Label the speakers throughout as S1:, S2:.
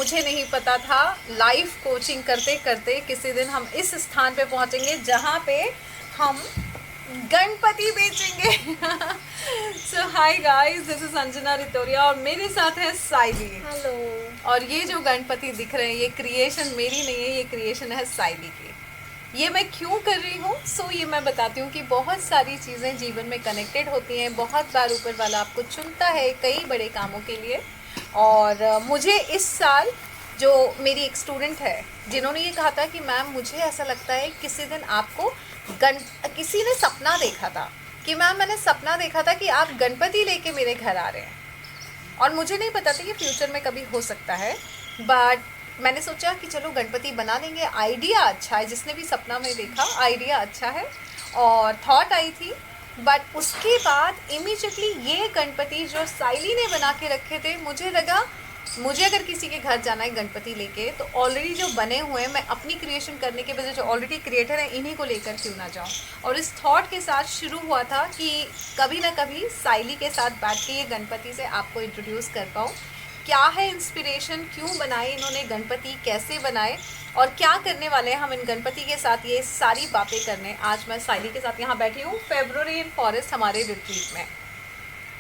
S1: मुझे नहीं पता था। लाइव कोचिंग करते करते किसी दिन हम इस स्थान पे पहुंचेंगे जहाँ पे हम गणपति बेचेंगे। So hi guys, this is Anjana Ritoria और मेरे साथ है साइली।
S2: हेलो।
S1: और ये जो गणपति दिख रहे हैं ये क्रिएशन मेरी नहीं है, ये क्रिएशन है साइली की। ये मैं क्यों कर रही हूँ, सो ये मैं बताती हूँ कि बहुत सारी चीज़ें जीवन में कनेक्टेड होती हैं। बहुत बार ऊपर वाला आपको चुनता है कई बड़े कामों के लिए। और मुझे इस साल जो मेरी एक स्टूडेंट है जिन्होंने ये कहा था कि मैम मुझे ऐसा लगता है किसी दिन आपको किसी ने सपना देखा था कि मैम मैंने सपना देखा था कि आप गणपति लेके मेरे घर आ रहे हैं। और मुझे नहीं पता था कि फ्यूचर में कभी हो सकता है, बट मैंने सोचा कि चलो गणपति बना लेंगे। आइडिया अच्छा है, जिसने भी सपना में देखा आइडिया अच्छा है और थॉट आई थी। बट उसके बाद इमीडिएटली ये गणपति जो साइली ने बना के रखे थे, मुझे लगा मुझे अगर किसी के घर जाना है गणपति लेके तो ऑलरेडी जो बने हुए हैं, मैं अपनी क्रिएशन करने के बजाय जो ऑलरेडी क्रिएटर हैं इन्हीं को लेकर क्यों ना जाऊं। और इस थॉट के साथ शुरू हुआ था कि कभी ना कभी साइली के साथ बैठ के ये गणपति से आपको इंट्रोड्यूस कर पाऊँ। क्या है इंस्पिरेशन, क्यों बनाए इन्होंने गणपति, कैसे बनाए और क्या करने वाले हैं हम इन गणपति के साथ, ये सारी बातें करने आज मैं साइली के साथ यहाँ बैठी हूँ फेब्रुअरी इन फॉरेस्ट हमारे रिट्रीट में।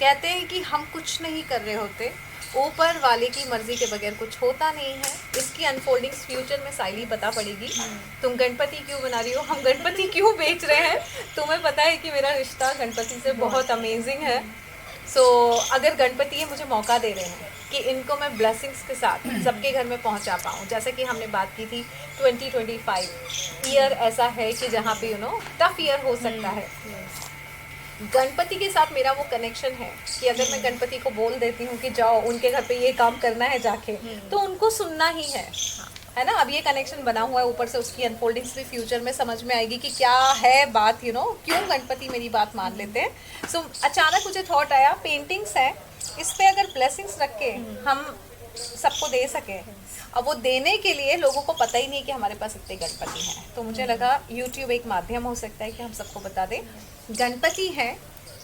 S1: कहते हैं कि हम कुछ नहीं कर रहे होते, ऊपर वाले की मर्जी के बगैर कुछ होता नहीं है। इसकी अनफोल्डिंग्स फ्यूचर में साइली बता पड़ेगी। तुम गणपति क्यों बना रही हो, हम गणपति क्यों बेच रहे हैं। तुम्हें पता है कि मेरा रिश्ता गणपति से बहुत अमेजिंग है। सो अगर गणपति ये मुझे मौका दे रहे हैं कि इनको मैं ब्लेसिंग्स के साथ सबके घर में पहुंचा पाऊँ, जैसे कि हमने बात की थी 2025 ईयर ऐसा है कि जहाँ पे टफ ईयर हो सकता है। गणपति के साथ मेरा वो कनेक्शन है कि अगर मैं गणपति को बोल देती हूँ कि जाओ उनके घर पे ये काम करना है जाके, तो उनको सुनना ही है ना। अब ये कनेक्शन बना हुआ है, ऊपर से उसकी अनफोल्डिंग्स भी फ्यूचर में समझ में आएगी कि क्या है बात, क्यों गणपति मेरी बात मान लेते हैं। सो अचानक मुझे थॉट आया, पेंटिंग्स है, इस पे अगर ब्लेसिंग्स रख के हम सबको दे सके। अब वो देने के लिए लोगों को पता ही नहीं कि हमारे पास इतने गणपति हैं, तो मुझे लगा यूट्यूब एक माध्यम हो सकता है कि हम सबको बता दें गणपति है,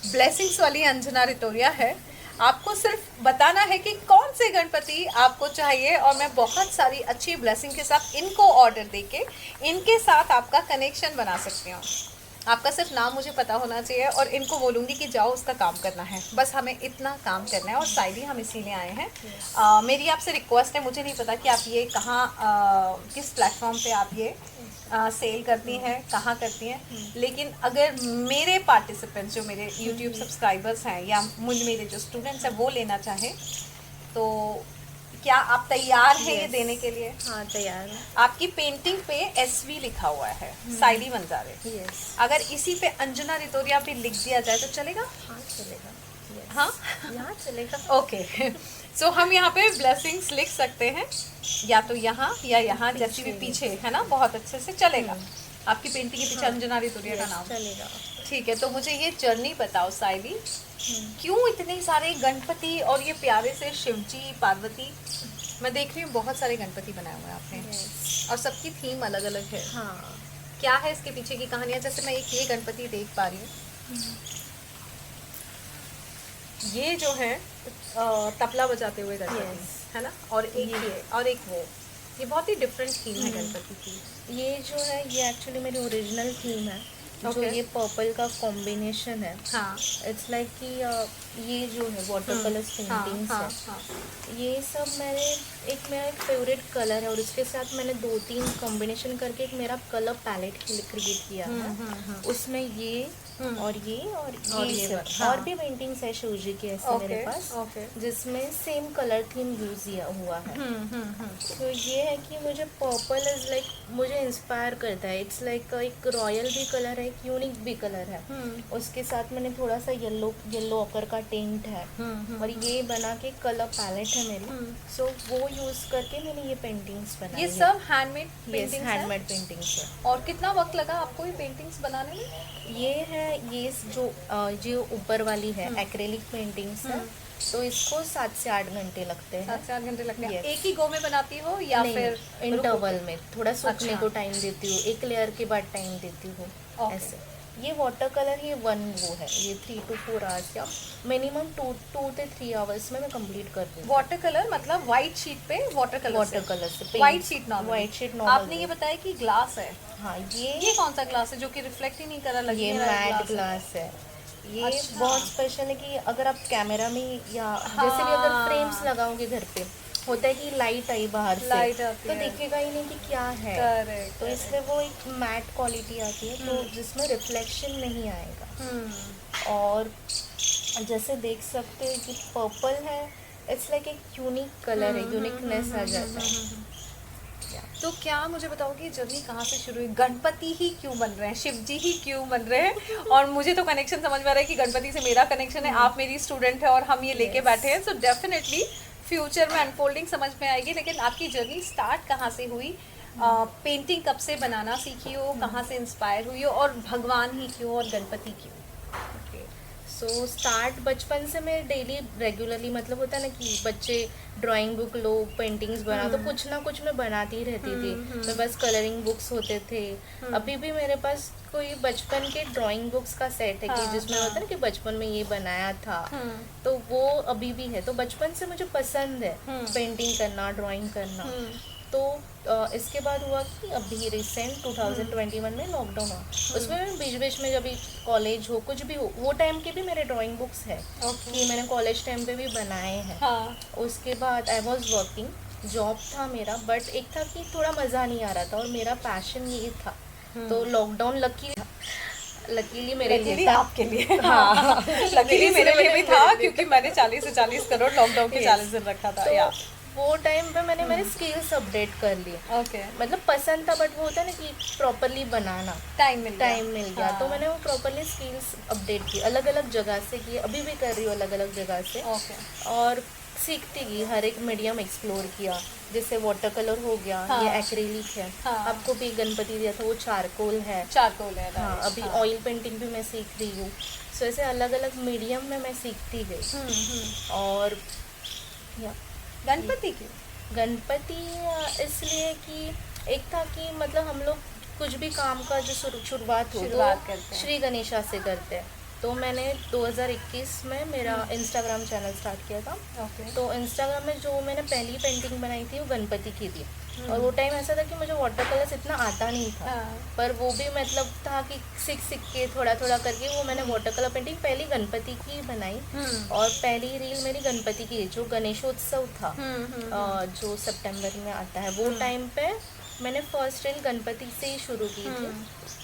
S1: ब्लेसिंग्स वाली अंजना रितोरिया है। आपको सिर्फ बताना है कि कौन से गणपति आपको चाहिए और मैं बहुत सारी अच्छी ब्लेसिंग के साथ इनको ऑर्डर देके इनके साथ आपका कनेक्शन बना सकती हूँ। आपका सिर्फ नाम मुझे पता होना चाहिए और इनको बोलूँगी कि जाओ उसका काम करना है, बस हमें इतना काम करना है। और साइली हम इसीलिए आए हैं। मेरी आपसे रिक्वेस्ट है, मुझे नहीं पता कि आप ये कहाँ किस प्लेटफॉर्म पे आप ये सेल करती हैं, कहाँ करती हैं, लेकिन अगर मेरे पार्टिसिपेंट्स जो मेरे यूट्यूब सब्सक्राइबर्स हैं या मेरे जो स्टूडेंट्स हैं वो लेना चाहें तो क्या आप तैयार हैं ये देने के लिए?
S2: हाँ, तैयार है।
S1: आपकी पेंटिंग पे SV लिखा हुआ है, साइली बंजारे। अगर इसी पे अंजना रितोरिया भी लिख दिया जाए तो चलेगा?
S2: हाँ चलेगा।
S1: हाँ
S2: यहाँ चलेगा।
S1: ओके। सो हम यहाँ पे ब्लेसिंग्स लिख सकते हैं या तो यहाँ या यहाँ, जैसी भी पीछे है ना, बहुत अच्छे से चलेगा। आपकी पेंटिंग के पीछे अंजना रितोरिया का नाम
S2: चलेगा।
S1: ठीक है। तो मुझे ये जर्नी बताओ साइली, क्यों इतने सारे गणपति और ये प्यारे से शिवजी पार्वती। मैं देख रही हूँ बहुत सारे गणपति बनाए हुए हैं आपने और सबकी थीम अलग अलग है।
S2: हाँ,
S1: क्या है इसके पीछे की कहानियाँ? जैसे मैं एक ये गणपति देख पा रही हूँ, ये जो है तबला बजाते हुए गणपति है ना, और एक ये और एक वो, ये बहुत ही डिफरेंट थीम है गणपति की।
S2: ये जो है ये एक्चुअली मेरी ओरिजिनल थीम है। जो ये पर्पल का कॉम्बिनेशन है,
S1: हाँ,
S2: इट्स लाइक कि ये जो है वाटर कलर्स पेंटिंग्स है, ये सब मेरा एक फेवरेट कलर है और उसके साथ मैंने 2-3 कॉम्बिनेशन करके एक मेरा कलर पैलेट क्रिएट किया है। उसमें ये और ये सब और भी पेंटिंग्स है शिव जी की ऐसे मेरे पास, जिसमें सेम कलर थीम यूज हुआ है। तो ये है कि मुझे पर्पल इज लाइक मुझे इंस्पायर करता है। इट्स लाइक एक रॉयल भी कलर है, एक यूनिक भी कलर है। उसके साथ मैंने थोड़ा सा येलो ऑकर का टेंट है और ये बना के कलर पैलेट है मेरी। सो वो यूज करके मैंने ये पेंटिंग्स बनाई।
S1: ये सब हैंडमेड पेंटिंग्स
S2: हैंडमेड पेंटिंग्स है।
S1: और कितना वक्त लगा आपको ये पेंटिंग्स बनाने में?
S2: ये है ये जो ऊपर वाली है एक्रेलिक पेंटिंग्स है, तो इसको 7 से 8 घंटे लगते हैं।
S1: 7 से 8 घंटे लगते हैं। एक ही गो में बनाती हो या फिर
S2: इंटरवल में थोड़ा सूखने को टाइम देती हूँ, एक लेयर के बाद टाइम देती हूँ ऐसे। ये वाटर कलर ही वन वो है, ये 3 to 4 आवर्स या मिनिमम 2 से 3 आवर्स में मैं कंप्लीट कर दूँ।
S1: वाटर कलर मतलब व्हाइट शीट पे वाटर कलर
S2: से
S1: white sheet normal.
S2: White sheet normal.
S1: आपने ये बताया कि ग्लास है।
S2: हाँ,
S1: ये कौन सा ग्लास है जो कि रिफ्लेक्ट ही नहीं कर रहा, लग
S2: ये
S1: नहीं रहा है
S2: मैट ग्लास है। ये
S1: अच्छा।
S2: बहुत स्पेशल है कि अगर आप कैमरा में या जैसे भी अगर फ्रेम्स लगाओगे घर पे, होता है कि लाइट आई बाहर से
S1: लाइट आती
S2: तो
S1: है।
S2: दिखेगा ही नहीं कि क्या है।
S1: Correct,
S2: तो इसलिए वो एक मैट क्वालिटी आती है, तो जिसमें रिफ्लेक्शन नहीं आएगा। और जैसे देख सकते हैं कि पर्पल है, इट्स लाइक एक यूनिक कलर है, यूनिकनेस आ जाता है।
S1: तो क्या मुझे बताओगे जर्नी कहाँ से शुरू हुई? गणपति ही क्यों बन रहे हैं, शिव जी ही क्यों बन रहे हैं? और मुझे तो कनेक्शन समझ में आ रहा है कि गणपति से मेरा कनेक्शन है, आप मेरी स्टूडेंट है और हम ये लेके बैठे हैं, सो डेफिनेटली फ्यूचर में अनफोल्डिंग समझ में आएगी। लेकिन आपकी जर्नी स्टार्ट कहाँ से हुई? पेंटिंग कब से बनाना सीखी हो, कहाँ से इंस्पायर हुई हो, और भगवान ही क्यों और गणपति क्यों?
S2: सो स्टार्ट बचपन से मैं डेली रेगुलरली, मतलब होता है ना कि बच्चे ड्राइंग बुक लो, पेंटिंग्स बना, तो कुछ ना कुछ मैं बनाती ही रहती थी। मेरे पास कलरिंग बुक्स होते थे। अभी भी मेरे पास कोई बचपन के ड्राइंग बुक्स का सेट है कि जिसमें होता है ना कि बचपन में ये बनाया था, तो वो अभी भी है। तो बचपन से मुझे पसंद है पेंटिंग करना, ड्राइंग करना। तो इसके बाद हुआ कि अभी रिसेंट 2021 में लॉकडाउन हुआ, उसमें मैं बीच बीच में जब कॉलेज हो कुछ भी हो, वो टाइम के भी मेरे ड्राइंग बुक्स है कि मैंने कॉलेज टाइम पे भी बनाए हैं। उसके बाद आई वॉज वर्किंग, जॉब था मेरा, बट एक था कि थोड़ा मज़ा नहीं आ रहा था और मेरा पैशन ये था। तो लॉकडाउन लकीली मेरे लिए था,
S1: आपके लिए हाँ लकीली मेरे लिए भी था क्योंकि मैंने 40 से 40 करोड़ लॉकडाउन के 40 दिन रखा था।
S2: तो वो टाइम पे मैंने मेरे स्किल्स अपडेट कर लिए। मतलब पसंद था, बट वो होता है ना कि प्रॉपरली बनाना, टाइम मिल गया। तो मैंने वो प्रॉपरली स्किल्स अपडेट की, अलग अलग जगह से की, अभी भी कर रही हूँ अलग अलग जगह से। और सीखती गई, हर एक मीडियम एक्सप्लोर किया। जैसे वाटर कलर हो गया, ये एक्रेलिक है, आपको भी गणपति दिया था वो चारकोल है। हाँ, अभी ऑयल पेंटिंग भी मैं सीख रही हूँ। सो ऐसे अलग अलग मीडियम में मैं सीखती गई। और
S1: गणपति क्यों?
S2: गणपति इसलिए कि एक था कि मतलब हम लोग कुछ भी काम का जो शुरुआत करते हैं श्री गणेशा से करते हैं। तो मैंने 2021 में मेरा इंस्टाग्राम चैनल स्टार्ट किया था। तो इंस्टाग्राम में जो मैंने पहली पेंटिंग बनाई थी वो गणपति की थी। और वो टाइम ऐसा था कि मुझे वाटर कलर्स इतना आता नहीं था, पर वो भी मतलब था कि सीख के थोड़ा थोड़ा करके वो मैंने वाटर कलर पेंटिंग पहली गणपति की बनाई। और पहली रील मेरी गणपति की, जो गणेशोत्सव था जो सितंबर में आता है, वो टाइम पे मैंने फर्स्ट रील गणपति से ही शुरू की थी।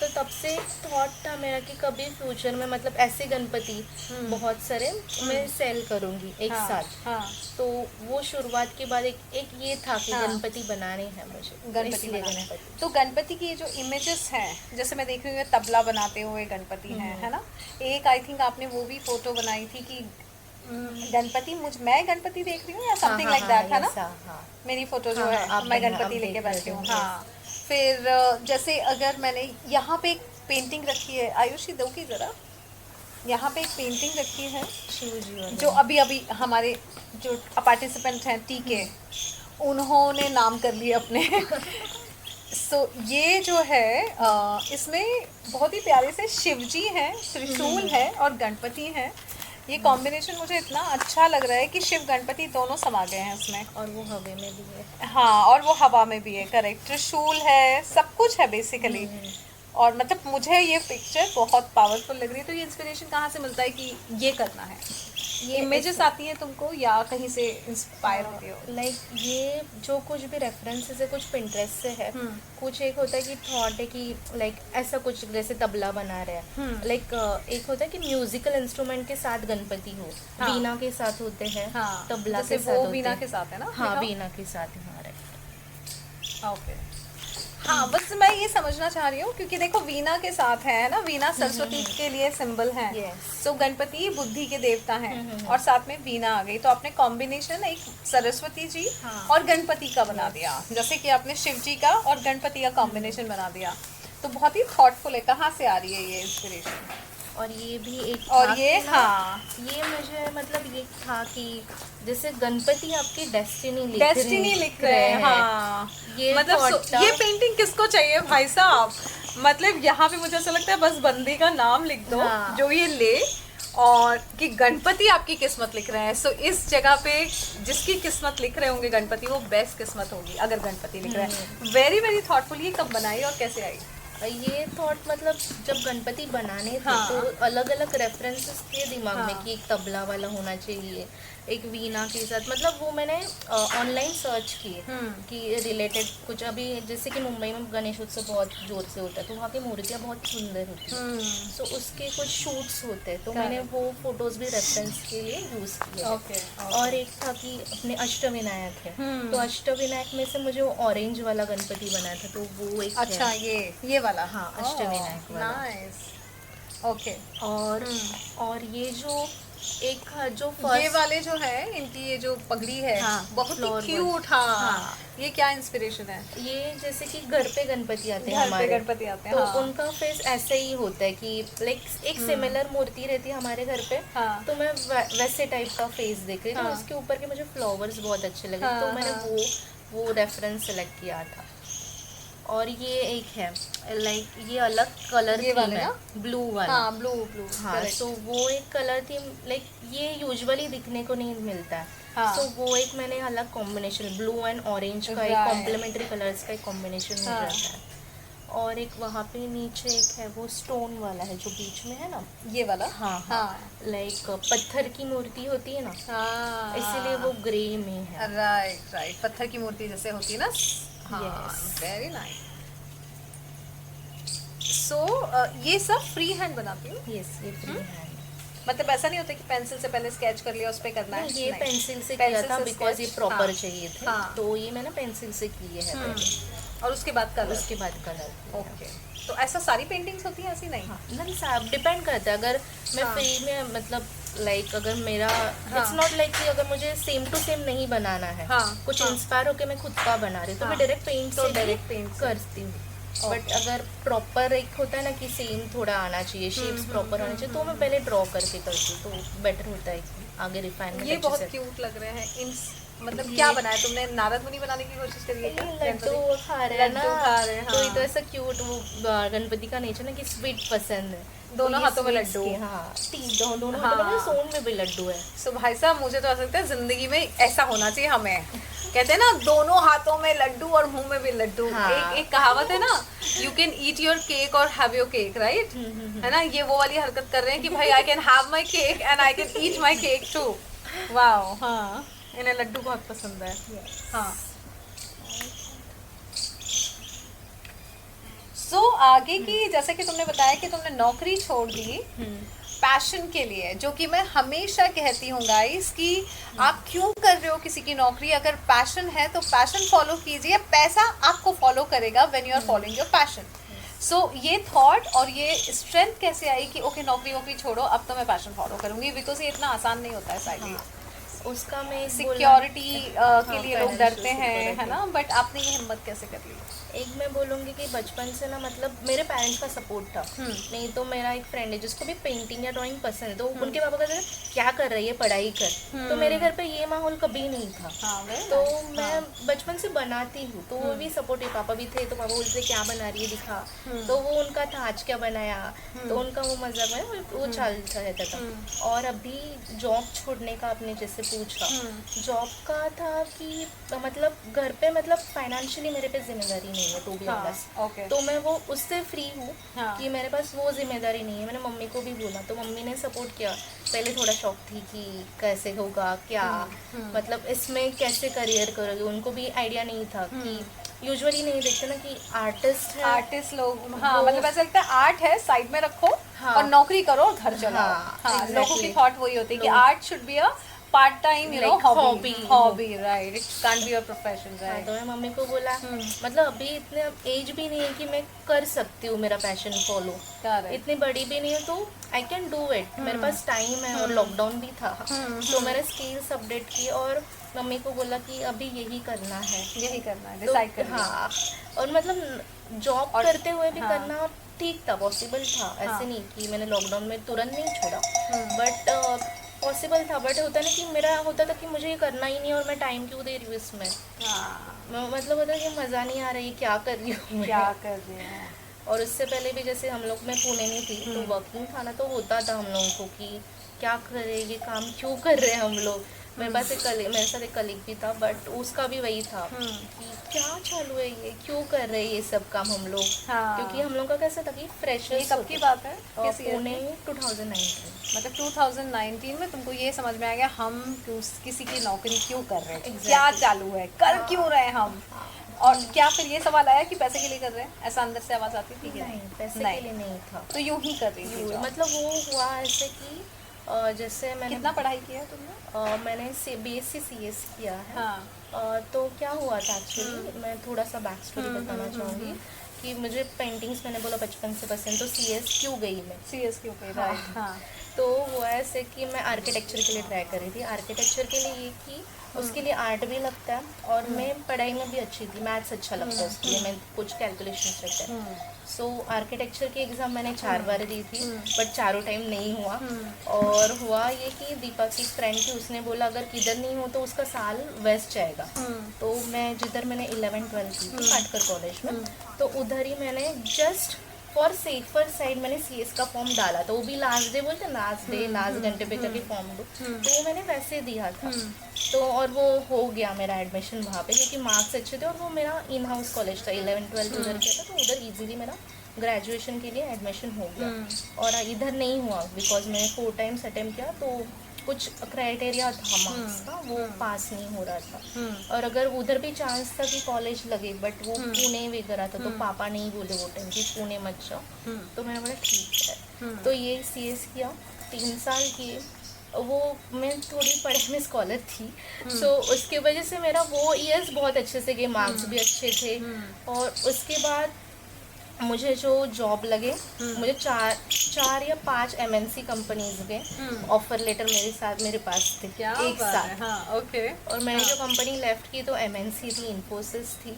S2: तो तब से थॉट था मेरा कि कभी फ्यूचर में मतलब ऐसे गणपति बहुत सारे मैं सेल करूँगी एक साथ। तो वो शुरुआत के बाद एक ये था कि गणपति बनाने हैं मुझे, गणपति।
S1: तो गणपति की जो इमेजेस हैं, जैसे मैं देख रही हूँ तबला बनाते हुए गणपति हैं, है ना? एक आई थिंक आपने वो भी फोटो बनाई थी कि गणपति मैं गणपति देख रही हूँ या समथिंग लाइक दैट, है ना? मेरी फोटो जो है मैं गणपति लेके बैठी हूँ। हाँ, फिर जैसे अगर मैंने यहाँ पे एक पेंटिंग रखी है, आयुषी दो की जरा, यहाँ पे एक पेंटिंग रखी है शिवजी, जो अभी हमारे जो पार्टिसिपेंट हैं टीके, उन्होंने नाम कर लिए अपने सो ये जो है इसमें बहुत ही प्यारे से शिवजी हैं, त्रिशूल है और गणपति हैं। ये कॉम्बिनेशन मुझे इतना अच्छा लग रहा है कि शिव गणपति दोनों समा गए हैं उसमें।
S2: और वो हवा में भी है।
S1: हाँ, और वो हवा में भी है, करेक्ट। त्रिशूल है, सब कुछ है बेसिकली। और मतलब मुझे ये पिक्चर बहुत पावरफुल लग रही है। तो ये इंस्पिरेशन कहाँ से मिलता है कि ये करना है? ये इमेजेस आती हैं तुमको या कहीं से इंस्पायर होती हो?
S2: लाइक ये जो कुछ भी रेफरेंसेस है, कुछ पिंटरेस्ट से है, कुछ एक होता है कि थॉट है कि लाइक ऐसा कुछ जैसे तबला बना रहे हैं, लाइक एक होता है कि म्यूजिकल इंस्ट्रूमेंट के साथ गणपति हो, वीणा के साथ होते हैं, तबला के साथ,
S1: वीणा के साथ है ना?
S2: हाँ, वीणा के साथ है, राइट।
S1: ओके, हाँ, बस मैं ये समझना चाह रही हूँ क्योंकि देखो वीणा के साथ है ना, वीणा सरस्वती के लिए सिंबल है। सो गणपति बुद्धि के देवता हैं और साथ में वीणा आ गई, तो आपने कॉम्बिनेशन एक सरस्वती जी और गणपति का बना दिया, जैसे कि आपने शिव जी का और गणपति का कॉम्बिनेशन बना दिया। तो बहुत ही थॉटफुल है। कहाँ से आ रही है ये इंस्पिरेशन?
S2: और ये भी एक
S1: और
S2: था
S1: ये
S2: कि ना,
S1: हाँ
S2: ये मुझे मतलब ये था कि जैसे गणपति आपकी डेस्टिनी
S1: डेस्टिनी लिख रहे हैं, हाँ
S2: ये
S1: मतलब
S2: thought था।
S1: ये पेंटिंग किसको चाहिए भाई साहब, मतलब यहाँ पे मुझे ऐसा लगता है बस बंदे का नाम लिख दो
S2: हाँ।
S1: जो ये ले, और कि गणपति आपकी किस्मत लिख रहे हैं। सो इस जगह पे जिसकी किस्मत लिख रहे होंगे गणपति, वो बेस्ट किस्मत होगी अगर गणपति लिख रहे हैं। Very very thoughtful. ये कब बनाई और कैसे आई?
S2: ये थॉट मतलब जब गणपति बनाने थे
S1: हाँ।
S2: तो अलग अलग रेफरेंसेस थे दिमाग में
S1: हाँ।
S2: कि एक तबला वाला होना चाहिए, एक वीणा के साथ, मतलब वो मैंने ऑनलाइन सर्च किए कि रिलेटेड कुछ। अभी जैसे कि मुंबई में गणेश उत्सव बहुत जोर से होता है, तो वहाँ की मूर्तियाँ बहुत सुंदर होती हैं, तो उसके कुछ शूट्स होते हैं, तो मैंने वो फोटोज भी रेफरेंस के लिए यूज़ किए।
S1: ओके।
S2: और एक था कि अपने अष्टविनायक है, तो अष्टविनायक में से मुझे वो ऑरेंज वाला गणपति बना था, तो वो एक
S1: अच्छा
S2: है।
S1: ये वाला,
S2: हाँ, अष्टविनायक वाला।
S1: नाइस। ओके।
S2: और ये जो एक जो
S1: ये
S2: फर्स्ट
S1: वाले जो है इनकी ये जो पगड़ी है,
S2: हाँ,
S1: बहुत ही
S2: flower
S1: क्यूट।
S2: work।
S1: हाँ,
S2: हाँ।
S1: ये क्या इंस्पिरेशन है?
S2: ये जैसे कि घर पे गणपति आते हैं
S1: घर पे
S2: हमारे,
S1: गणपति आते हैं,
S2: तो
S1: हाँ।
S2: उनका फेस ऐसे ही होता है कि लाइक एक सिमिलर मूर्ति रहती है हमारे घर पे,
S1: हाँ।
S2: तो मैं वैसे टाइप का फेस देख रही थी,
S1: हाँ।
S2: तो उसके ऊपर के मुझे फ्लावर्स बहुत अच्छे लगे,
S1: हाँ,
S2: तो मैंने
S1: हाँ।
S2: वो रेफरेंस सेलेक्ट किया था। और ये एक है लाइक ये अलग कलर
S1: ये
S2: थीम
S1: वाले
S2: है,
S1: ना?
S2: ब्लू वाला।
S1: हाँ, ब्लू
S2: हाँ, तो वो एक कलर थीम लाइक ये यूजुअली दिखने को नहीं मिलता है,
S1: हाँ।
S2: तो वो एक मैंने अलग कॉम्बिनेशन ब्लू एंड ऑरेंज का एक
S1: Right.
S2: कॉम्प्लीमेंट्री कलर्स का एक कॉम्बिनेशन
S1: हाँ।
S2: रहता है। और एक वहाँ पे नीचे एक है वो स्टोन वाला है जो बीच में है ना,
S1: ये वाला।
S2: हाँ हाँ, लाइक पत्थर की मूर्ति होती है ना,
S1: हाँ,
S2: इसीलिए वो ग्रे में है।
S1: राइट राइट, पत्थर की मूर्ति जैसे होती है ना। हाँ,
S2: Yes.
S1: Very nice. सो ये सब फ्री हैंड बनाती हूँ,
S2: यस, ये फ्री हैंड।
S1: मतलब ऐसा नहीं होता कि पेंसिल से पहले स्केच कर लिया उस पे करना है?
S2: ये
S1: नहीं।
S2: पेंसिल से किया था
S1: से
S2: बिकॉज ये
S1: sketch,
S2: प्रॉपर
S1: हाँ।
S2: चाहिए थे,
S1: हाँ।
S2: तो ये मैंने पेंसिल से किए हैं पहले।
S1: और उसके बाद कलर।
S2: उसके बाद कलर।
S1: ओके, तो ऐसा सारी पेंटिंग्स होती हैं, ऐसी नहीं?
S2: हाँ, नहीं सब डिपेंड करता है। अगर मैं
S1: हाँ।
S2: फ्री में मतलब लाइक अगर मेरा
S1: हाँ।
S2: इट्स नॉट लाइक कि अगर मुझे सेम टू सेम नहीं बनाना है,
S1: हाँ,
S2: कुछ
S1: हाँ।
S2: इंस्पायर होके मैं खुद का बना रही हूँ, तो
S1: हाँ।
S2: मैं डायरेक्ट पेंट
S1: तो
S2: से
S1: direct
S2: भी
S1: paint से।
S2: करती हूँ। But
S1: Okay.
S2: अगर प्रॉपर एक होता है ना कि सेम थोड़ा आना चाहिए, शेप्स प्रॉपर आने चाहिए, तो मैं पहले ड्रॉ करके करती हूँ, तो बेटर होता है कि आगे रिफाइनमेंट
S1: ये
S2: अच्छे
S1: बहुत
S2: से।
S1: क्यूट लग रहे हैं इन, मतलब
S2: ये-
S1: क्या बनाया तुमने? नारद मुनि बनाने की कोशिश करी है क्या?
S2: लड्डू वो खा रहे हैं ना,
S1: लड्डू खा रहे हैं,
S2: तो ये
S1: हाँ।
S2: तो ऐसा क्यूट वो गणपति का नेचर ना कि स्वीट पसंद है,
S1: दोनों
S2: तो ये
S1: हाथों में
S2: sweets
S1: लड्डू।
S2: के, हाँ दोनों
S1: हाँ।
S2: हाथों में, सोन में भी लड्डू है।
S1: सो भाई साहब, मुझे तो ऐसा लगता है जिंदगी में ऐसा होना चाहिए हमें। कहते हैं ना, दोनों हाथों में लड्डू और मुंह में भी लड्डू।
S2: हाँ।
S1: एक कहावत है ना, you can eat your cake और हैव योर केक, राइट? है ना, ये वो वाली हरकत कर रहे हैं कि भाई I can have my cake and I can eat my cake too. Wow, हाँ, इन्हें लड्डू बहुत पसंद है। हाँ। सो आगे की, जैसे कि तुमने बताया कि तुमने नौकरी छोड़ दी पैशन के लिए, जो कि मैं हमेशा कहती हूँ गाइस कि आप क्यों कर रहे हो किसी की नौकरी? अगर पैशन है तो पैशन फॉलो कीजिए, पैसा आपको फॉलो करेगा when you are following your passion. So ये थॉट और ये स्ट्रेंथ कैसे आई कि ओके नौकरी वोकरी छोड़ो, अब तो मैं पैशन फॉलो करूंगी? बिकॉज ये इतना आसान नहीं होता है साइड।
S2: उसका मैं
S1: सिक्योरिटी के लिए लोग
S2: financial
S1: डरते हैं,
S2: security।
S1: है ना, बट आपने ये हिम्मत कैसे कर ली?
S2: एक मैं बोलूँगी कि बचपन से ना मतलब मेरे पेरेंट्स का सपोर्ट था, नहीं तो मेरा एक फ्रेंड है जिसको भी पेंटिंग या ड्राइंग पसंद है, तो उनके पापा कहते थे क्या कर रही है, पढ़ाई कर, तो मेरे घर पे ये माहौल कभी नहीं था।
S1: हाँ, very
S2: तो
S1: nice।
S2: मैं बचपन से बनाती हूँ, तो वो भी सपोर्टिव, पापा भी थे, तो पापा बोलते क्या बना रही है दिखा, तो वो उनका था आज क्या बनाया, तो उनका वो मजाक में वो चलता रहता था। और अभी जॉब छोड़ने का आपने जैसे पूछा, जॉब का था कि मतलब घर पे मतलब फाइनेंशियली मेरे पे जिम्मेदारी नहीं है, टू बी ऑनेस्ट।
S1: ओके।
S2: तो मैं वो उससे फ्री हूँ
S1: हाँ।
S2: कि मेरे पास वो जिम्मेदारी नहीं है। मैंने मम्मी को भी बोला, तो मम्मी ने सपोर्ट किया। पहले थोड़ा शौक थी कि कैसे होगा क्या, मतलब इसमें कैसे करियर करोगे, उनको भी आइडिया नहीं था कि यूजुअली नहीं देखते ना कि आर्टिस्ट है,
S1: आर्टिस्ट लोग, हाँ, मतलब ऐसा लगता है आर्ट है साइड में रखो,
S2: हाँ।
S1: और नौकरी करो और घर चलाओ।
S2: हाँ,
S1: हाँ, लोगों की
S2: exactly।
S1: थॉट वही होती है कि art should be a part time, you know,
S2: Like
S1: hobby, right? It can't be your profession,
S2: हाँ,
S1: राइट?
S2: तो मैं मम्मी को बोला मतलब अभी इतने एज भी नहीं है कि मैं कर सकती हूँ मेरा पैशन फॉलो,
S1: Correct।
S2: इतनी बड़ी भी नहीं है, तो आई कैन डू इट, मेरे पास टाइम है, और लॉकडाउन भी था, तो मैंने स्किल्स अपडेट की और मम्मी को बोला कि अभी यही करना है,
S1: यही करना है,
S2: तो
S1: डिसाइड करना है।
S2: हाँ, और मतलब जॉब
S1: और-
S2: करते हुए भी
S1: हाँ।
S2: करना ठीक था, पॉसिबल था,
S1: हाँ।
S2: ऐसे नहीं कि मैंने लॉकडाउन में तुरंत नहीं छोड़ा, बट पॉसिबल था। बट होता ना कि मेरा होता था कि मुझे ये करना ही नहीं और मैं टाइम क्यों दे रही हूँ इसमें। मतलब होता है कि मज़ा नहीं आ रहा है, क्या कर रही हूँ
S1: क्या
S2: मैं।
S1: कर रहे हैं।
S2: और उससे पहले भी जैसे हम लोग, मैं पुणे में थी तो वर्किंग था ना, तो होता था हम लोगों को कि क्या कर रहे हैं, ये काम क्यों कर रहे हैं हम लोग। मेरे पास मेरे साथ एक कलीग भी था, बट उसका भी वही था कि क्या चालू है, ये क्यों कर रहे हैं ये सब काम हम लोग।
S1: हाँ।
S2: क्योंकि हम लोग का कैसा था कि
S1: ये
S2: फ्रेशर्स
S1: कब की बात है, किस ईयर
S2: पुणे
S1: की?
S2: 2019।
S1: मतलब 2019 में तुमको ये समझ में आ गया हम किसी की नौकरी क्यों कर रहे हैं,
S2: Exactly.
S1: क्या चालू है, कर
S2: हाँ,
S1: क्यों रहे हैं हम। और क्या फिर ये सवाल आया कि पैसे के लिए कर रहे हैं, ऐसा अंदर से आवाज आती थी कि
S2: नहीं, पैसे
S1: नहीं,
S2: के लिए नहीं था।
S1: तो यूं ही कर रही थी job।
S2: मतलब वो हुआ ऐसे कि जैसे मैंने
S1: कितना पढ़ाई किया तुमने?
S2: मैंने BSc CS किया है।
S1: हाँ।
S2: तो क्या हुआ था एक्चुअली, मैं थोड़ा सा बैक स्टोरी बताना चाहूँगी कि मुझे पेंटिंग्स, मैंने बोला बचपन से पसंद, तो CS क्यों गई मैं।
S1: CS क्यों गई,
S2: हाँ।
S1: राइट। हाँ।
S2: तो हुआ ऐसे कि मैं आर्किटेक्चर के लिए ट्राई कर रही थी। आर्किटेक्चर के लिए ये कि उसके लिए आर्ट भी लगता है और मैं पढ़ाई में भी अच्छी थी, मैथ्स अच्छा लगता है उसके लिए, मैं कुछ कैलकुलेशंस रहते हैं। सो आर्किटेक्चर की एग्ज़ाम मैंने 4 बार दी थी, बट चारों टाइम नहीं हुआ। और हुआ ये कि दीपा की फ्रेंड थी, उसने बोला अगर किधर नहीं हो तो उसका साल वेस्ट जाएगा। तो मैं जिधर मैंने 11th-12th की थी पाटकर कॉलेज में, तो उधर ही मैंने जस्ट फॉर सेफर साइड मैंने CS का फॉर्म डाला। तो वो भी लास्ट डे बोलते हैं, लास्ट घंटे पे करके फॉर्म दो, तो वो मैंने वैसे दिया था। तो और वो हो गया मेरा एडमिशन वहाँ पे, क्योंकि मार्क्स अच्छे थे और वो मेरा इन हाउस कॉलेज था, 11th-12th उधर किया था, तो उधर इजीली मेरा ग्रेजुएशन के लिए एडमिशन हो गया। और इधर नहीं हुआ बिकॉज मैंने 4 टाइम्स अटेम्प्ट किया, तो कुछ क्राइटेरिया था मार्क्स का, वो पास नहीं हो रहा था। और अगर उधर भी चांस था कि कॉलेज लगे, बट वो पुणे वगैरह था, तो पापा नहीं बोले वो टाइम कि पुणे मत जाओ। तो मैंने बोला ठीक है, तो ये CS किया, 3 साल किए। वो मैं थोड़ी पढ़ाई में स्कॉलर थी, सो उसके वजह से मेरा वो ईयर्स बहुत अच्छे से गए, मार्क्स भी अच्छे थे। और उसके बाद मुझे जो जॉब लगे, मुझे 4 या 5 MNC कंपनीज गए, ऑफर लेटर मेरे पास थे
S1: क्या
S2: एक
S1: बात
S2: साथ।
S1: है। हाँ, ओके।
S2: और मैंने जो कंपनी लेफ्ट की तो MNC थी, इन्फोसिस थी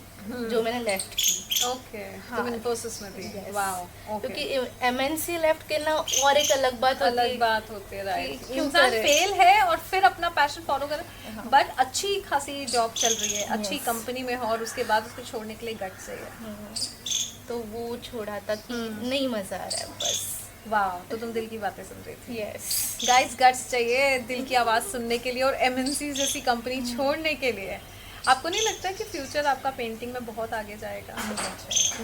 S2: जो मैंने लेफ्ट की।
S1: ओके।
S2: हाँ।
S1: तुम इन्फोसिस में थी।
S2: Yes.
S1: Wow, okay.
S2: क्योंकि MNC लेफ्ट करना और एक अलग बात होती है।
S1: अलग बात होती है, राइट।
S2: कि क्यों
S1: इंसान
S2: करे?
S1: फेल है और फिर अपना पैशन फॉलो करे, बट अच्छी खासी जॉब चल रही है, अच्छी
S2: Yes.
S1: कंपनी में हो, और उसके बाद उसको छोड़ने के लिए गट से है।
S2: तो वो छोड़ा था कि नहीं मजा आ रहा है बस।
S1: वाह, तो तुम दिल की बातें सुन रही थी।
S2: यस।
S1: गाइस, गट्स चाहिए दिल की आवाज़ सुनने के लिए और MNC जैसी कंपनी छोड़ने के लिए। आपको नहीं लगता कि फ्यूचर आपका पेंटिंग में बहुत आगे जाएगा?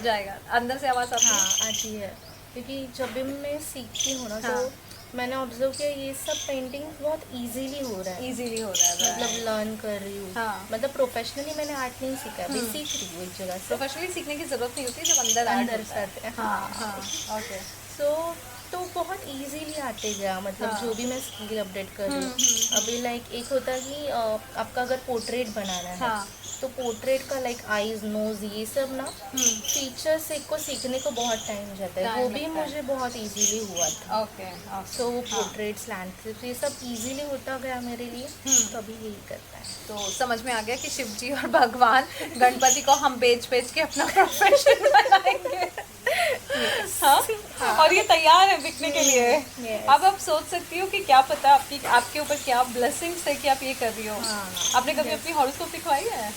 S1: जाएगा। अंदर से आवाज़ आती है?
S2: हाँ, आती है। क्योंकि जब भी मैं सीखती हूँ ना,
S1: हाँ।
S2: तो मैंने ऑब्जर्व किया ये सब पेंटिंग बहुत इजीली हो रहा है।
S1: इजीली हो रहा है,
S2: मतलब लर्न कर रही हूँ।
S1: हाँ।
S2: मतलब प्रोफेशनली मैंने आर्ट नहीं सीखा, अभी सीख रही हूँ एक जगह से।
S1: प्रोफेशनली सीखने की जरूरत नहीं होती जब अंदर art
S2: अंदर
S1: होता है।
S2: से।
S1: हाँ, हाँ, ओके।
S2: सो तो बहुत इजीली आते गया, मतलब
S1: हाँ।
S2: जो भी मैं स्किल अपडेट कर रही हूँ। अभी लाइक एक होता है कि आपका अगर पोर्ट्रेट बनाना है,
S1: हाँ।
S2: तो पोर्ट्रेट का लाइक आईज, नोज, ये सब ना फीचर्स एक को सीखने को बहुत टाइम जाता है।
S1: Time
S2: वो भी
S1: लगता है।
S2: मुझे बहुत इजीली हुआ था।
S1: Okay, okay.
S2: सो वो पोर्ट्रेट्स, लैंडस्केप्स, ये सब इजीली होता गया मेरे लिए। तो अभी यही करता है।
S1: तो समझ में आ गया कि शिव जी और भगवान गणपति को हम बेच बेच के अपना प्रोफेशन बनाएंगे। हाँ? और ये तैयार है बिकने के लिए।
S2: Yes.
S1: अब आप सोच सकती हो कि क्या पता आपके ऊपर क्या ब्लेसिंग्स है कि आप ये कर रही हो।
S2: हाँ।
S1: आपने कभी अपनी हॉरोस्कोप दिखवाई है?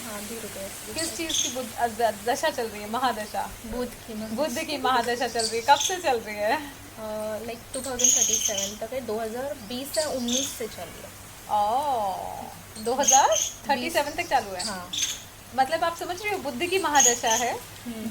S2: हाँ, धीरे
S1: किस चीज़ की दशा चल रही है, महादशा?
S2: बुद्ध
S1: की महादशा चल रही है। कब से चल रही है?
S2: लाइक 2037 तक है, 2020 या 19 से चल रहा है।
S1: ओह, 2037 तक चालू है।
S2: हाँ।
S1: मतलब आप समझ रहे हो, बुद्ध की महादशा है,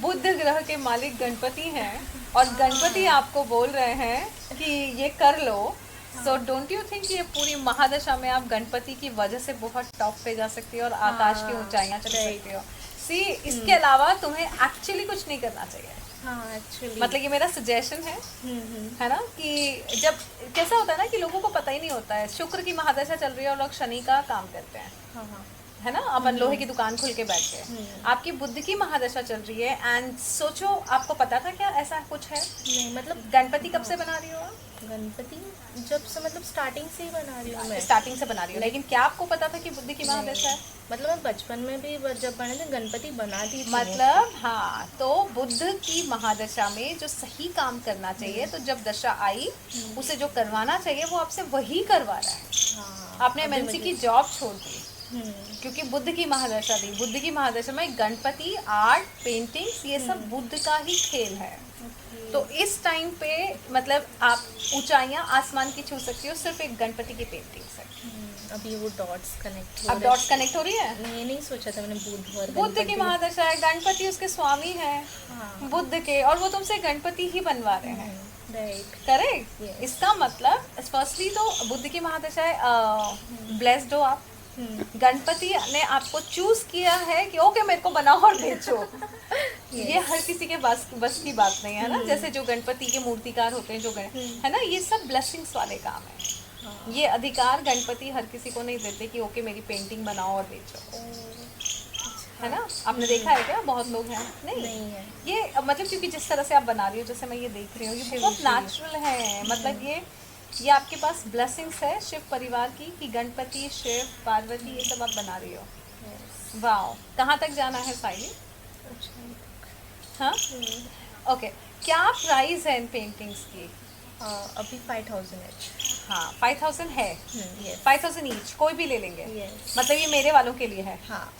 S1: बुद्ध ग्रह के मालिक गणपति हैं, और गणपति आपको बोल रहे हैं कि ये कर लो। सो डोंट यू थिंक ये पूरी महादशा में आप गणपति की वजह से बहुत टॉप पे जा सकती हो और आकाश की ऊंचाइयां चल सकती हो। सी, इसके अलावा तुम्हें एक्चुअली कुछ नहीं करना चाहिए।
S2: हाँ, एक्चुअली
S1: मतलब ये मेरा सजेशन है ना, कि जब कैसा होता है ना कि लोगों को पता ही नहीं होता है, शुक्र की महादशा चल रही है और लोग शनि का काम करते हैं।
S2: हाँ, हाँ।
S1: है ना, अपन लोहे की दुकान खोल के बैठ गए। आपकी बुध की महादशा चल रही है एंड सोचो, आपको पता था क्या ऐसा कुछ है?
S2: नहीं, मतलब
S1: गणपति कब से बना रही हो आप?
S2: गणपति जब से, मतलब स्टार्टिंग से ही बना रही हूँ मैं।
S1: स्टार्टिंग से बना रही हो, लेकिन क्या आपको पता था कि बुध की महादशा है?
S2: मतलब मैं बचपन में भी जब बने थे गणपति बना दी थी।
S1: मतलब हाँ, तो बुध की महादशा में जो सही काम करना चाहिए, तो जब दशा आई उसे जो करवाना चाहिए वो आपसे वही करवा रहा है।
S2: हाँ,
S1: आपने एमएनसी की जॉब छोड़ दी क्योंकि बुध की महादशा दी। बुध की महादशा में गणपति, आर्ट, पेंटिंग्स, ये सब बुध का ही खेल है। तो इस टाइम पे मतलब आप ऊंचाइयां आसमान की छू सकती हो सिर्फ एक गणपति की पेंटिंग से।
S2: अभी वो डॉट्स कनेक्ट
S1: अब डॉट्स कनेक्ट हो रही है।
S2: ये नहीं सोचा था मैंने बुध और
S1: बुध की महादशा है, गणपति उसके स्वामी है।
S2: हाँ।
S1: बुध के, और वो तुमसे गणपति ही बनवा रहे हैं।
S2: Right,
S1: correct.
S2: Yes.
S1: इसका मतलब फर्स्टली तो बुध की महादशा है, ब्लेस्ड हो आप। गणपति ने आपको चूज किया है कि ओके मेरे को बनाओ और बेचो। ये हर किसी के बस की बात नहीं है ना। जैसे जो गणपति के मूर्तिकार होते हैं, जो है ना, ये सब ब्लेसिंग्स वाले काम है। ये अधिकार गणपति हर किसी को नहीं देते कि ओके मेरी पेंटिंग बनाओ और बेचो, है ना। आपने देखा है क्या? बहुत लोग हैं नहीं
S2: है
S1: ये, मतलब क्योंकि जिस तरह से आप बना रही हो, जैसे मैं ये देख रही हूँ, ये बहुत नेचुरल है। मतलब ये आपके पास ब्लेसिंग्स है शिव परिवार की कि गणपति, शिव, पार्वती, ये सब आप बना रही हो। वाओ, कहाँ तक जाना है साइली? हाँ, ओके। क्या प्राइस है इन पेंटिंग्स की?
S2: अभी 5000 है।
S1: हाँ, 5000 है।
S2: yes.
S1: 5000 ईच, कोई भी ले लेंगे।
S2: yes.
S1: मतलब ये मेरे वालों के लिए है।
S2: हाँ,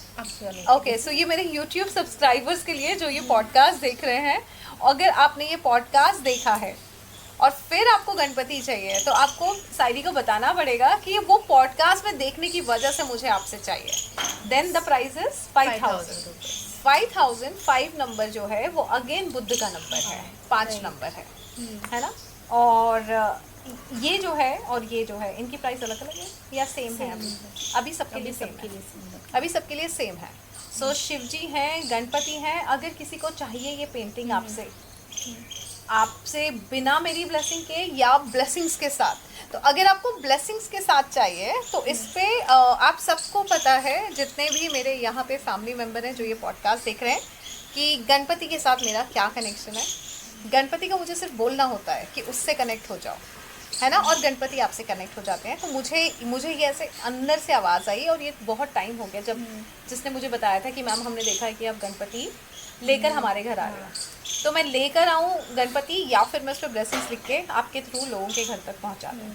S1: ओके, सो ये मेरे YouTube सब्सक्राइबर्स के लिए जो ये पॉडकास्ट देख रहे हैं। अगर आपने ये पॉडकास्ट देखा है और फिर आपको गणपति चाहिए, तो आपको साइली को बताना पड़ेगा कि वो पॉडकास्ट में देखने की वजह से मुझे आपसे चाहिए। Then the price is 5000। 5000 5 number जो है वो अगेन बुद्ध का नंबर है, 5 नंबर है ना। और ये जो है और ये जो है, इनकी प्राइस अलग अलग है या सेम है? अभी सबके लिए सेम है। अभी सबके लिए सेम है। सो शिव जी हैं, गणपति हैं। अगर किसी को चाहिए ये पेंटिंग आपसे बिना मेरी ब्लेसिंग के या ब्लेसिंग्स के साथ, तो अगर आपको ब्लेसिंग्स के साथ चाहिए तो इस पे आप सबको पता है, जितने भी मेरे यहाँ पे फैमिली मेम्बर हैं जो ये पॉडकास्ट देख रहे हैं, कि गणपति के साथ मेरा क्या कनेक्शन है। गणपति का मुझे सिर्फ बोलना होता है कि उससे कनेक्ट हो जाओ, है ना, और गणपति आपसे कनेक्ट हो जाते हैं। तो मुझे ये ऐसे अंदर से आवाज़ आई, और ये बहुत टाइम हो गया जब जिसने मुझे बताया था कि मैम हमने देखा है कि आप गणपति लेकर हमारे घर आ रहे हैं, तो मैं लेकर आऊँ गणपति या फिर मैं उस पर ब्लेसिंग्स लिख के आपके थ्रू लोगों के घर तक पहुँचा दूँ।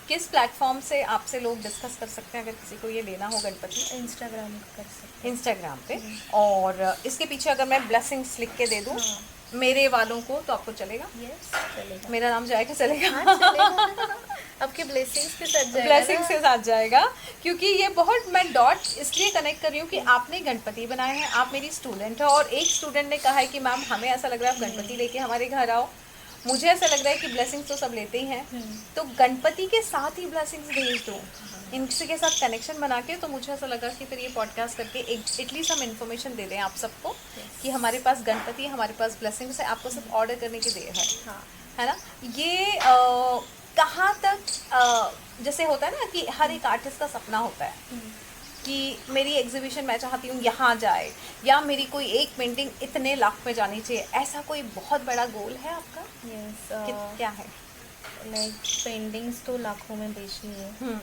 S1: किस प्लेटफॉर्म से आपसे लोग डिस्कस कर सकते हैं अगर किसी को ये लेना हो गणपति?
S2: इंस्टाग्राम कर सकते हैं।
S1: इंस्टाग्राम पे। और इसके पीछे अगर मैं ब्लेसिंग्स लिख के दे दूँ मेरे वालों को, तो आपको चलेगा?
S2: यस, चलेगा।
S1: मेरा नाम जाएगा? चलेगा।
S2: हाँ, चलेगा। आपके ब्लेसिंग्स के साथ जाएगा।
S1: ब्लेसिंग्स के साथ जाएगा, क्योंकि ये बहुत, मैं डॉट इसलिए कनेक्ट कर रही हूँ कि आपने गणपति बनाए हैं, आप मेरी स्टूडेंट हो, और एक स्टूडेंट ने कहा है कि मैम हमें ऐसा लग रहा है आप गणपति लेके हमारे घर आओ। मुझे ऐसा लग रहा है कि ब्लेसिंग्स तो सब लेते ही हैं, तो गणपति के साथ ही ब्लेसिंग्स भेज दो, इनसे के साथ कनेक्शन बना के। तो मुझे ऐसा लगा कि फिर ये पॉडकास्ट करके एटलीस्ट हम इन्फॉर्मेशन दे दें आप सबको कि हमारे पास गणपति है, हमारे पास ब्लेसिंग्स है, आपको सिर्फ ऑर्डर करने की देर है। है ना। ये कहाँ तक जैसे होता है ना कि हर एक आर्टिस्ट का सपना होता है कि मेरी एग्जीबिशन मैं चाहती हूँ यहाँ जाए, या मेरी कोई एक पेंटिंग इतने लाख में जानी चाहिए। ऐसा कोई बहुत बड़ा गोल है आपका?
S2: यस।
S1: क्या है?
S2: लाइक पेंटिंग्स तो लाखों में बेचनी है,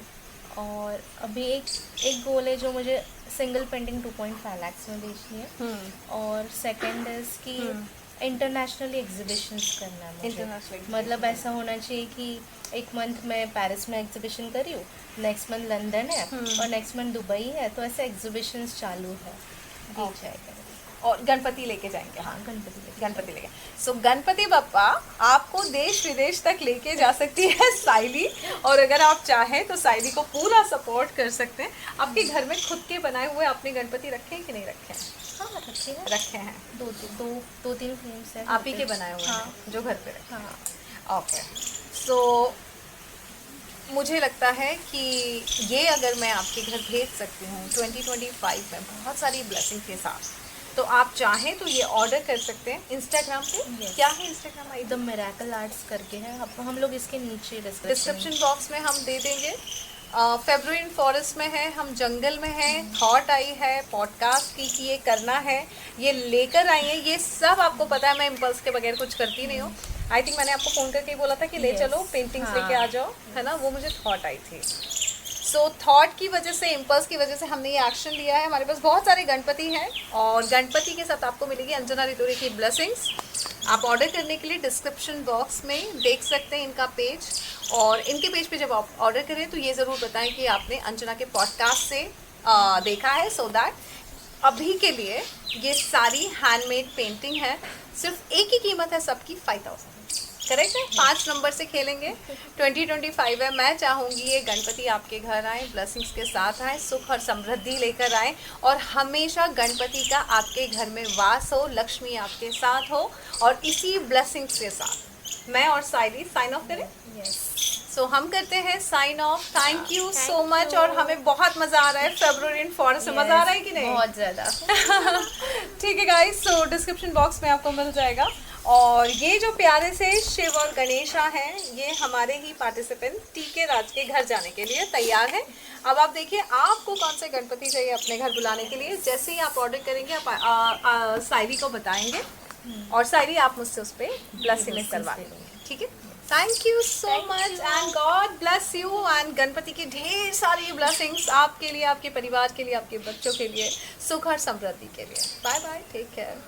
S2: और अभी एक गोल है जो मुझे सिंगल पेंटिंग 2.5 लाख में बेचनी है, और सेकंड इज कि इंटरनेशनल एग्जीबिशंस करना है मुझे। मतलब ऐसा होना चाहिए कि एक मंथ मैं पेरिस में एग्जीबिशन कर रही हूँ, नेक्स्ट मंथ लंदन है, और नेक्स्ट मंथ दुबई है, तो ऐसे एग्जीबिशंस चालू है।
S1: और गणपति लेके जाएंगे?
S2: हाँ, गणपति
S1: लेके। सो गणपति बप्पा आपको देश विदेश तक लेके जा सकती है साइली, और अगर आप चाहें तो साइली को पूरा सपोर्ट कर सकते हैं। आपके घर में खुद के बनाए हुए आपने गणपति रखे हैं कि नहीं रखे हैं?
S2: हाँ,
S1: रखे हैं।
S2: दो तीन फ्रेम्स हैं
S1: आप ही के बनाए हुए हैं जो घर पे रखे।
S2: हाँ,
S1: ओके। सो मुझे लगता है कि ये अगर मैं आपके घर भेज सकती हूँ 2025 में बहुत सारी ब्लेसिंग के साथ, तो आप चाहें तो ये ऑर्डर कर सकते हैं इंस्टाग्राम पे। क्या है इंस्टाग्राम आई?
S2: मिरेकल आर्ट्स करके है। हम लोग इसके नीचे
S1: डिस्क्रिप्शन बॉक्स में हम दे देंगे, फेब्रुअरी फॉरेस्ट में है, हम जंगल में हैं, थॉट आई है पॉडकास्ट की कि ये करना है, ये लेकर आई है। ये सब आपको पता है, मैं इम्पल्स के बगैर कुछ करती नहीं हूँ। आई थिंक मैंने आपको फ़ोन करके बोला था कि ले चलो पेंटिंग्स लेके आ जाओ, है ना, वो मुझे थॉट आई थी। सो थॉट की वजह से, इम्पल्स की वजह से हमने ये एक्शन लिया है। हमारे पास बहुत सारे गणपति हैं और गणपति के साथ आपको मिलेगी अंजना रितोरे की ब्लेसिंग्स। आप ऑर्डर करने के लिए डिस्क्रिप्शन बॉक्स में देख सकते हैं इनका पेज, और इनके पेज पे जब आप ऑर्डर करें तो ये ज़रूर बताएं कि आपने अंजना के पॉडकास्ट से देखा है, सो दैट अभी के लिए ये सारी हैंडमेड पेंटिंग है। सिर्फ एक ही कीमत है सबकी, 5000। करेक्ट है, 5 नंबर से खेलेंगे। 2025 है, मैं चाहूँगी ये गणपति आपके घर आए, ब्लेसिंग्स के साथ आए, सुख और समृद्धि लेकर आए, और हमेशा गणपति का आपके घर में वास हो, लक्ष्मी आपके साथ हो। और इसी ब्लेसिंग्स के साथ मैं और साइली साइन ऑफ करें। सो हम करते हैं sign off. Thank you so much. और हमें बहुत मज़ा आ रहा है फेब्रुअरी इन फॉरेस्ट में। मज़ा आ रहा है कि नहीं?
S2: बहुत ज़्यादा।
S1: ठीक है गाइस, सो डिस्क्रिप्शन बॉक्स में आपको मिल जाएगा। और ये जो प्यारे से शिव और गणेशा हैं, ये हमारे ही पार्टिसिपेंट टीके राज के घर जाने के लिए तैयार हैं। अब आप देखिए आपको कौन से गणपति चाहिए अपने घर बुलाने के लिए। जैसे ही आप ऑर्डर करेंगे आप सायरी को बताएंगे, और सायरी आप मुझसे उस पर ब्लेसिंग करवा लेंगे, ठीक है? Thank you so much and God bless you, and Ganpati की ढेर सारी ब्लेसिंग्स आपके लिए, आपके परिवार के लिए, आपके बच्चों के लिए, सुख और समृद्धि के लिए। Bye bye, take care.